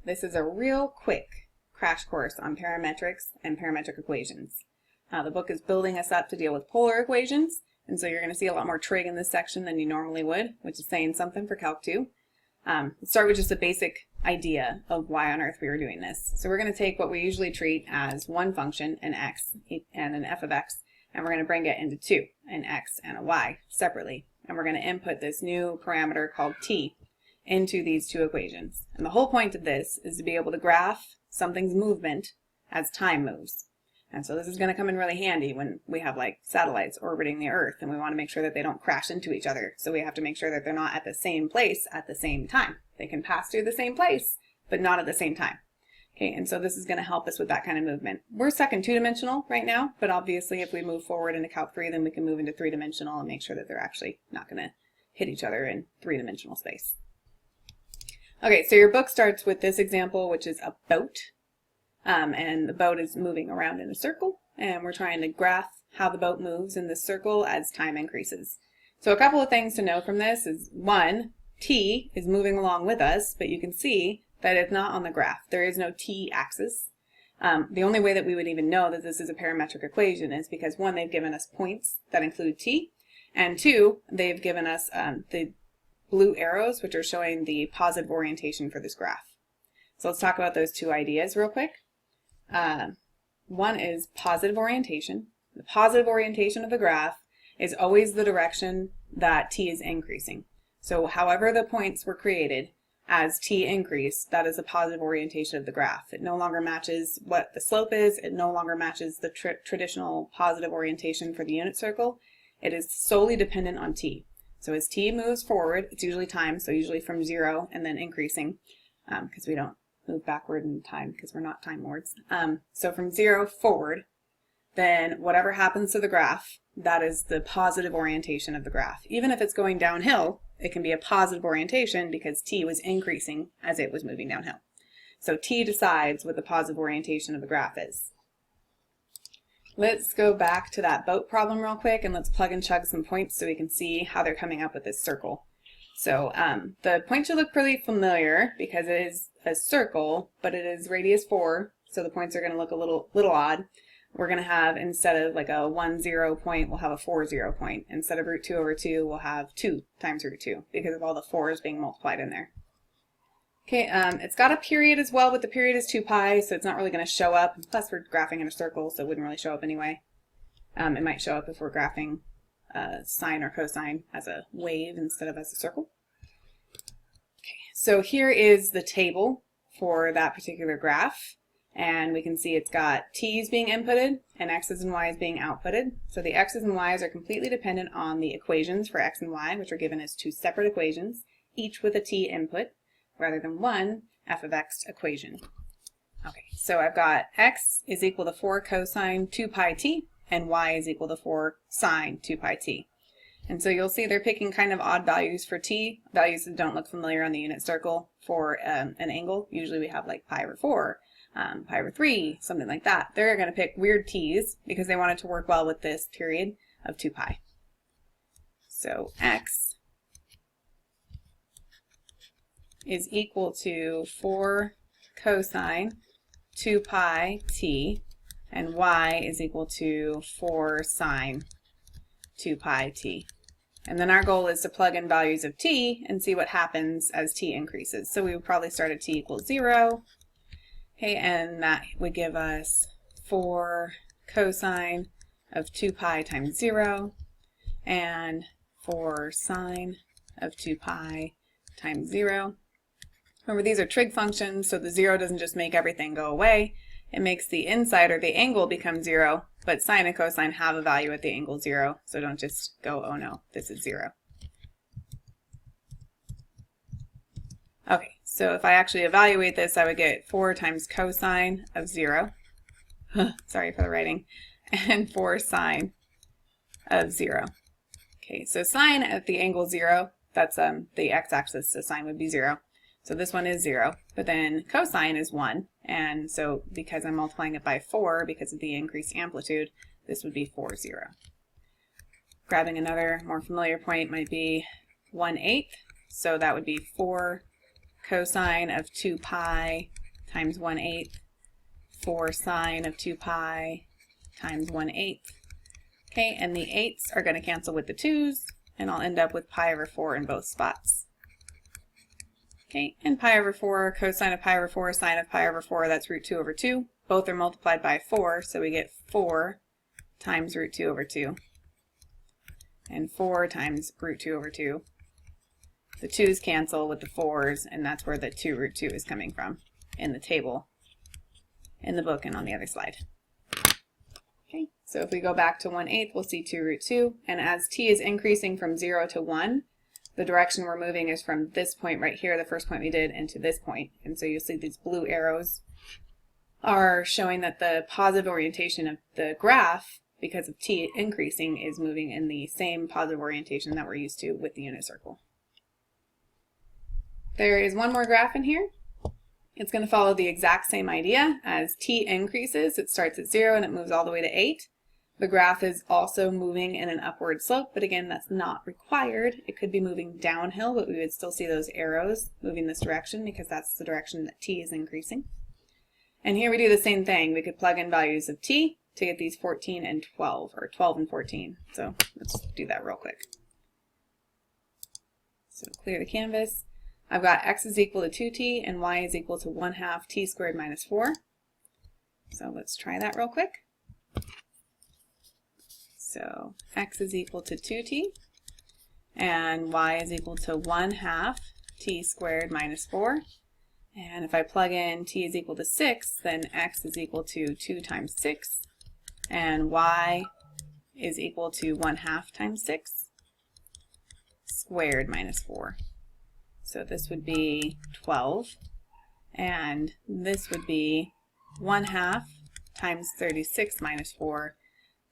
This is a real quick crash course on parametrics and parametric equations. The book is building us up to deal with polar equations, and so you're going to see a lot more trig in this section than you normally would, which is saying something for Calc 2. Let's start with just a basic idea of why on earth we were doing this. So we're going to take what we usually treat as one function, an x and an f of x, and we're going to bring it into two, an x and a y, separately. And we're going to input this new parameter called t into these two equations. And the whole point of this is to be able to graph something's movement as time moves. And so this is going to come in really handy when we have like satellites orbiting the Earth and we want to make sure that they don't crash into each other. So we have to make sure that they're not at the same place at the same time. They can pass through the same place, but not at the same time. Okay, and so this is going to help us with that kind of movement. We're stuck in two-dimensional right now, but obviously if we move forward into Calc 3, then we can move into three-dimensional and make sure that they're actually not going to hit each other in three-dimensional space. Okay, so your book starts with this example, which is a boat. And the boat is moving around in a circle, and we're trying to graph how the boat moves in this circle as time increases. So a couple of things to know from this is, one, t is moving along with us, but you can see that it's not on the graph. There is no t-axis. The only way that we would even know that this is a parametric equation is because, one, they've given us points that include t, and two, they've given us the blue arrows, which are showing the positive orientation for this graph. So let's talk about those two ideas real quick. One is positive orientation. The positive orientation of the graph is always the direction that t is increasing. So however the points were created as t increase, that is the positive orientation of the graph. It no longer matches what the slope is. It no longer matches the traditional positive orientation for the unit circle. It is solely dependent on t. So as t moves forward, it's usually time, so usually from 0 and then increasing, because we don't move backward in time because we're not time lords. So from 0 forward, then whatever happens to the graph, that is the positive orientation of the graph. Even if it's going downhill, it can be a positive orientation because t was increasing as it was moving downhill. So t decides what the positive orientation of the graph is. Let's go back to that boat problem real quick and let's plug and chug some points so we can see how they're coming up with this circle. So the point should look pretty familiar because it is a circle, but it is radius 4, so the points are going to look a little odd. We're going to have, instead of like a 1, 0 point, we'll have a 4, 0 point. Instead of root 2 over 2, we'll have 2 times root 2 because of all the 4's being multiplied in there. Okay, it's got a period as well, but the period is 2 pi, so it's not really going to show up. Plus we're graphing in a circle, so it wouldn't really show up anyway. It might show up if we're graphing sine or cosine as a wave instead of as a circle. Okay, so here is the table for that particular graph, and we can see it's got t's being inputted and x's and y's being outputted. So the x's and y's are completely dependent on the equations for x and y, which are given as two separate equations, each with a t input, rather than one f of x equation. Okay, so I've got x is equal to 4 cosine 2 pi t, and y is equal to 4 sine 2 pi t. And so you'll see they're picking kind of odd values for t, values that don't look familiar on the unit circle for an angle. Usually we have like pi over 4, pi over 3, something like that. They're going to pick weird t's because they want it to work well with this period of 2 pi. So x is equal to 4 cosine 2 pi t, and y is equal to 4 sine 2 pi t. And then our goal is to plug in values of t and see what happens as t increases. So we would probably start at t equals 0. Okay, and that would give us 4 cosine of 2 pi times 0 and 4 sine of 2 pi times 0. Remember, these are trig functions, so the 0 doesn't just make everything go away. It makes the inside or the angle become 0, but sine and cosine have a value at the angle 0, so don't just go, oh no, this is 0. Okay, so if I actually evaluate this, I would get 4 times cosine of 0, sorry for the writing, and 4 sine of 0. Okay, so sine at the angle 0, that's the x-axis, so sine would be 0. So this one is 0, but then cosine is 1, and so because I'm multiplying it by 4 because of the increased amplitude, this would be 4, 0. Grabbing another more familiar point might be 1/8, so that would be 4 cosine of 2 pi times 1/8, 4 sine of 2 pi times 1/8. Okay, and the 8's are going to cancel with the 2's, and I'll end up with pi over 4 in both spots. Okay, and pi over 4, cosine of pi over 4, sine of pi over 4, that's root 2 over 2. Both are multiplied by 4, so we get 4 times root 2 over 2. And 4 times root 2 over 2. The 2's cancel with the 4's, and that's where the 2 root 2 is coming from in the table, in the book, and on the other slide. Okay, so if we go back to 1/8, we'll see 2 root 2, and as t is increasing from 0 to 1, the direction we're moving is from this point right here, the first point we did, into this point. And so you'll see these blue arrows are showing that the positive orientation of the graph, because of t increasing, is moving in the same positive orientation that we're used to with the unit circle. There is one more graph in here. It's going to follow the exact same idea. As t increases, it starts at 0 and it moves all the way to 8. The graph is also moving in an upward slope, but again, that's not required. It could be moving downhill, but we would still see those arrows moving this direction because that's the direction that t is increasing. And here we do the same thing. We could plug in values of t to get these 14 and 12, or 12 and 14. So let's do that real quick. So clear the canvas. I've got x is equal to 2t and y is equal to 1/2 t squared minus 4. So let's try that real quick. So x is equal to 2t and y is equal to 1/2 t squared minus 4. And if I plug in t is equal to 6, then x is equal to 2 times 6 and y is equal to 1/2 times 6 squared minus 4. So this would be 12, and this would be 1/2 times 36 minus 4.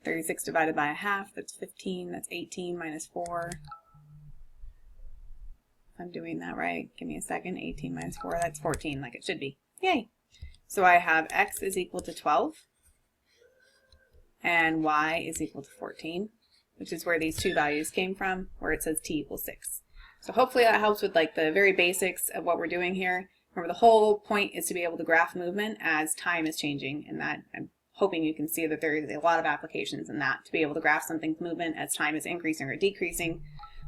36 divided by 1/2, that's 15, that's 18 minus 4. If I'm doing that right, give me a second. 18 minus 4, that's 14, like it should be. Yay! So I have x is equal to 12, and y is equal to 14, which is where these two values came from, where it says t equals 6. So hopefully that helps with like the very basics of what we're doing here. Remember, the whole point is to be able to graph movement as time is changing, and that I'm hoping you can see that there is a lot of applications in that, to be able to graph something's movement as time is increasing or decreasing,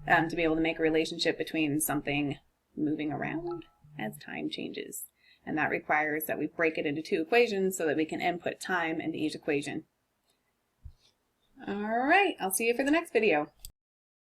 to be able to make a relationship between something moving around as time changes. And that requires that we break it into two equations so that we can input time into each equation. All right, I'll see you for the next video.